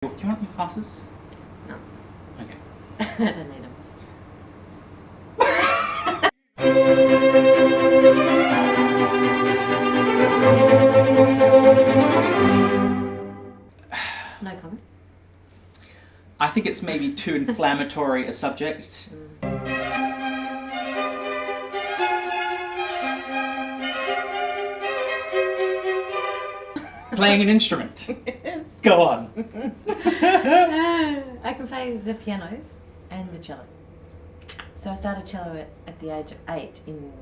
Do you want your glasses? No. Okay. I don't need them. No comment. I think it's maybe too inflammatory a subject. Playing an instrument. Yes. Go on. I can play the piano and the cello. So I started cello at the age of 8 in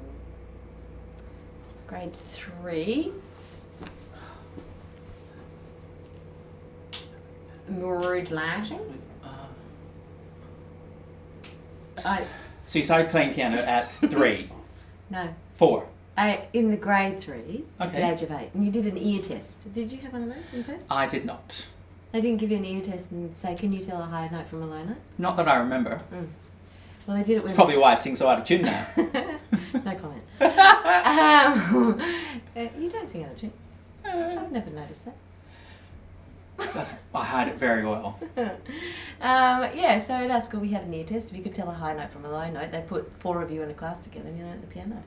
grade 3. Moodlighting. So you started playing piano at 3? No. 4? In the grade 3, at Okay. the age of 8. And you did an ear test. Did you have one of those in Perth? I did not. They didn't give you an ear test and say, can you tell a high note from a low note? Not that I remember. Well, they did it with... It's probably why I sing so out of tune now. No comment. You don't sing out of tune. I've never noticed that. I hide it very well. Yeah, so at our school we had an ear test. If you could tell a high note from a low note, they put 4 of you in a class together and you learned the piano.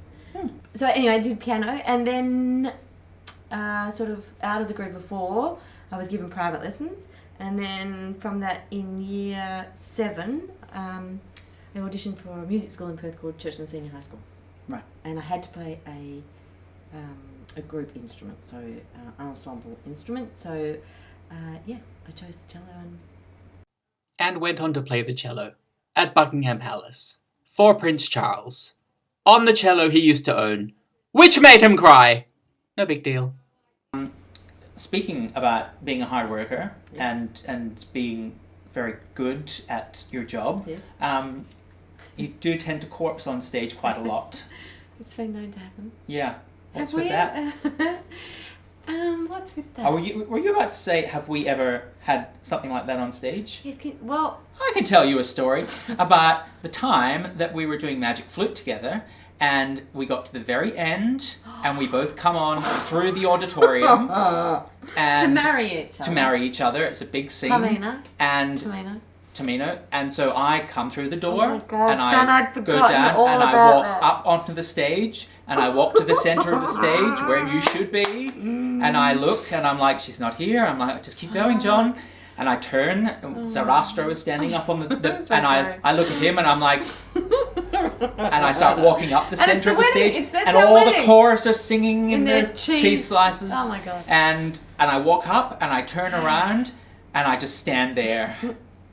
So anyway, I did piano, and then sort of out of the group of 4, I was given private lessons, and then from that in year 7, I auditioned for a music school in Perth called Churchland Senior High School. Right. And I had to play a group instrument, so ensemble instrument. So yeah, I chose the cello and went on to play the cello at Buckingham Palace for Prince Charles. On the cello he used to own, which made him cry. No big deal. Speaking about being a hard worker, Yes. and being very good at your job, Yes. You do tend to corpse on stage quite a lot. It's been known to happen. Yeah. What's Have with we that? What's with that? Oh, were you about to say, have we ever had something like that on stage? Yes, well, I can tell you a story about the time that we were doing Magic Flute together, and we got to the very end, and we both come on through the auditorium and to marry each other. to marry each other. It's a big scene. Tamina. And Tamina. and so I come through the door, Oh my God, and John, I I'd go forgotten down, all and I about walk that. up onto the stage, and I walk to the center of the stage where you should be, and I look, and I'm like, she's not here. I'm like, just keep going, John. And I turn, and Sarastro is standing up on the and sorry. I look at him, and I'm like, and I start walking up the center of the wedding. stage, That's and our all wedding. the chorus are singing in their their cheese slices. Oh my God. And I walk up, and I turn around, and I just stand there.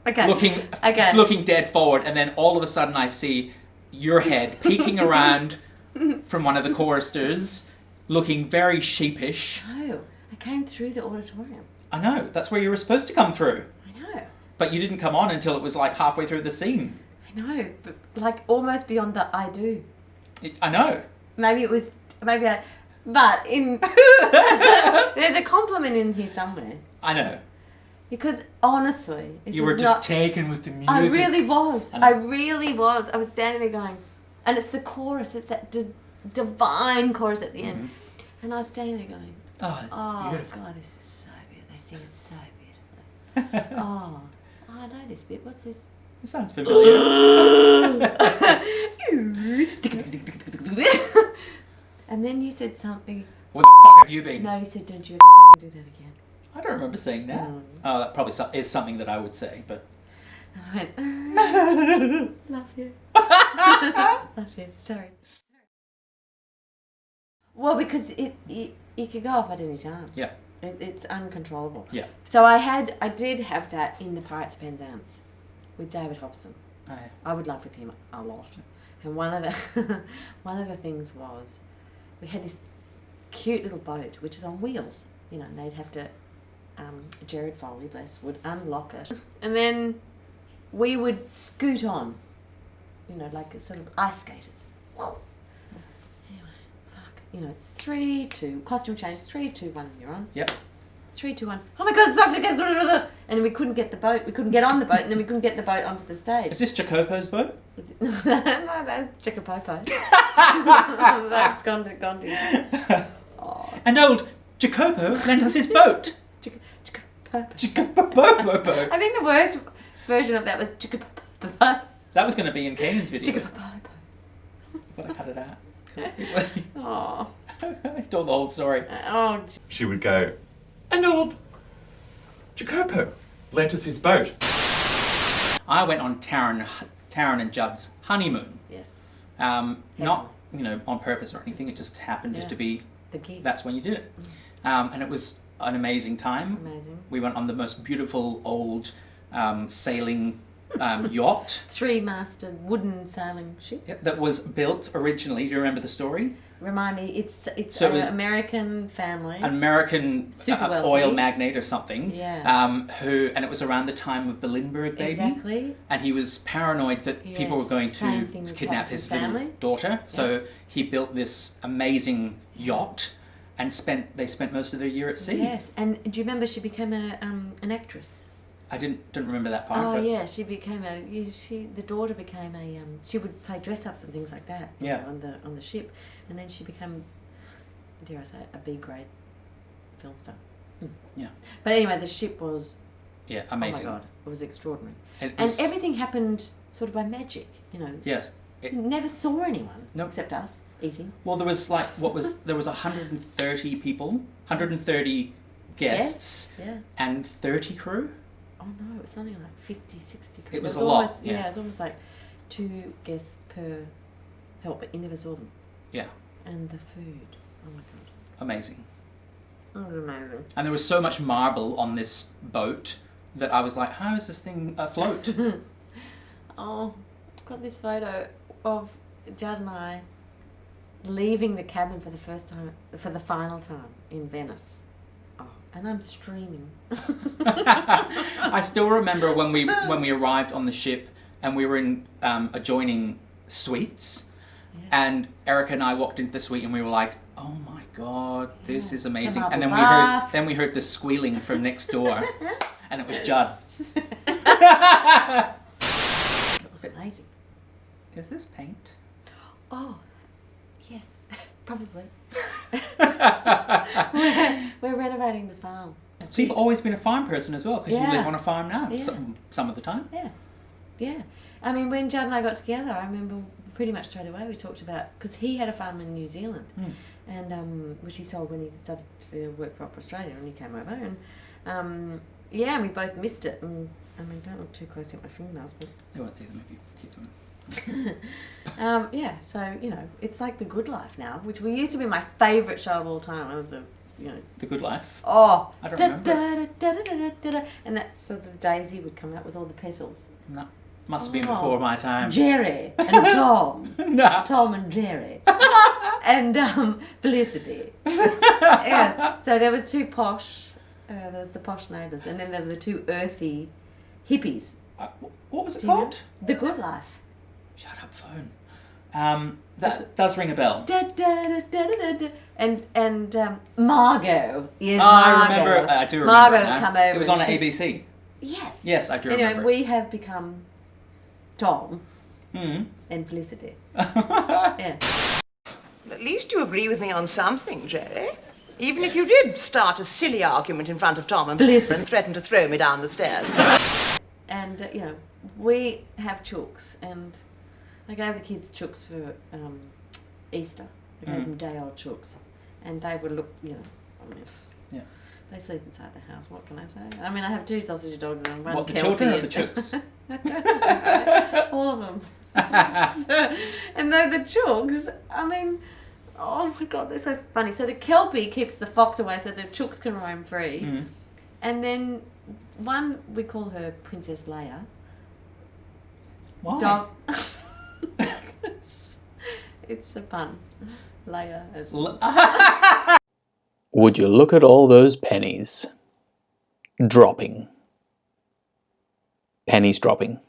Okay. Looking dead forward, and then all of a sudden I see your head peeking around from one of the choristers, looking very sheepish. No, I came through the auditorium. I know, that's where you were supposed to come through. I know. But you didn't come on until it was like halfway through the scene. I know, but like almost beyond the I do. I know. But in there's a compliment in here somewhere. I know. Because honestly, this You were is just not, taken with the music. I really was. I know. I really was. I was standing there going, and it's the chorus. It's that divine chorus at the end, and I was standing there going, Oh, this "Oh is beautiful. God, this is so beautiful. They sing it so beautifully." Oh, I know this bit. What's this? It sounds familiar. And then you said something. Where the fuck have you been? No, you said, "Don't you ever fucking do that again." I don't remember saying that. Oh, that probably is something that I would say, but... And I went, love you. Love you. Sorry. Well, because it could go off at any time. Yeah. It's uncontrollable. Yeah. So I did have that in the Pirates of Penzance with David Hobson. I would laugh with him a lot. And one of the things was we had this cute little boat which is on wheels, you know, and they'd have to Jared Foley, bless, would unlock it, and then we would scoot on, you know, like a sort of ice skaters. Woo. Anyway, fuck, you know, it's 3, 2, costume change, 3, 2, 1, and you're on. Yep. 3, 2, 1. Oh my God, it's not gonna get. And we couldn't get the boat. We couldn't get on the boat, and then we couldn't get the boat onto the stage. Is this Jacopo's boat? No, that's Chicapopo. That's Gondi. Oh. And old Jacopo lent us his boat. Chicka-pa-po-po-po. I think the worst version of that was chicka-pa-po-po. That was going to be in Kanan's video. Chicka-pa-po-po. But I cut it out. Oh. He told the whole story. Oh. She would go, and old Jacopo lent us his boat. I went on Taryn and Judd's honeymoon. Yes. Not, on purpose or anything. It just happened just to be... The gig. That's when you did it. And it was an amazing time. Amazing. We went on the most beautiful old sailing yacht. 3-masted wooden sailing ship. That was built originally. Do you remember the story? Remind me, it's So it an was American family. An American Super wealthy. oil magnate or something. Yeah. And it was around the time of the Lindbergh baby. Exactly. And he was paranoid that people were going same to thing was kidnap happened his to family. little daughter. So he built this amazing yacht and they spent most of their year at sea. Yes, and do you remember she became an actress? I didn't remember that part. Oh but yeah, she became the daughter became a she would play dress ups and things like that. Yeah. On the ship, and then she became, dare I say, a B grade film star. Yeah. But anyway, the ship was amazing. Oh my god, it was extraordinary, It and was- everything happened sort of by magic. Yes. Never saw anyone Nope. except us eating. Well, there was there was 130 people, 130 guests, Yeah. and 30 crew. Oh no, it was something like 50, 60. It was a almost, lot, yeah. it was almost like 2 guests per help, but you never saw them. Yeah. And the food, oh my god. Amazing. It was amazing. And there was so much marble on this boat that I was like, how is this thing afloat? Oh, I've got this photo of Judd and I leaving the cabin for the final time in Venice. Oh, and I'm streaming. I still remember when we arrived on the ship and we were in adjoining suites, and Erica and I walked into the suite and we were like, "Oh my god, this is amazing!" And then we heard the squealing from next door, and it was Judd. It was amazing. Is this paint? Oh, yes, probably. we're renovating the farm. So you've always been a farm person as well, because you Yeah. live on a farm now, Yeah. some of the time. Yeah. I mean, when Judd and I got together, I remember pretty much straight away we talked about, because he had a farm in New Zealand, and which he sold when he started to work for Opera Australia, and he came over, and and we both missed it. And I mean, don't look too close at my fingernails, but They won't see them if you keep them. so it's like The Good Life now, which used to be my favourite show of all time. It was The Good Life. oh, I don't remember. and that so the daisy would come out with all the petals. No, must have been before my time. Jerry and Tom. No. Tom and Jerry. And Felicity. Yeah. So there was 2 posh, there was the posh neighbours, and then there were the 2 earthy hippies. What was it Do you know? called? The Good Life. Shut up, phone. That does ring a bell. And Margot. Yes, I Margot. remember. I do remember. Margot it now. come over. It was on and she- ABC. Yes. Yes, I do Anyway, remember. we have become Tom Mm. and Felicity. Yeah. At least you agree with me on something, Jerry. Even if you did start a silly argument in front of Tom and threaten to throw me down the stairs. And, we have chooks, and I gave the kids chooks for Easter. I gave them day-old chooks. And they would look, I mean, Yeah. they sleep inside the house, what can I say? I mean, I have 2 sausage dogs and 1 What, the Kelpie children or and- the chooks? All of them. And though the chooks, I mean, oh my god, they're so funny. So the Kelpie keeps the fox away so the chooks can roam free. Mm. And then one, we call her Princess Leia. Why? Dog. It's a pun. Leia. Would you look at all those pennies? Dropping. Pennies dropping.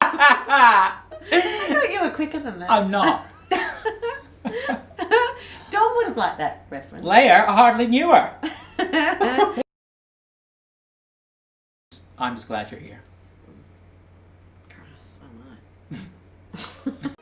I thought you were quicker than that. I'm not. Dom would have liked that reference. Leia, I hardly knew her. I'm just glad you're here. Christ, I might.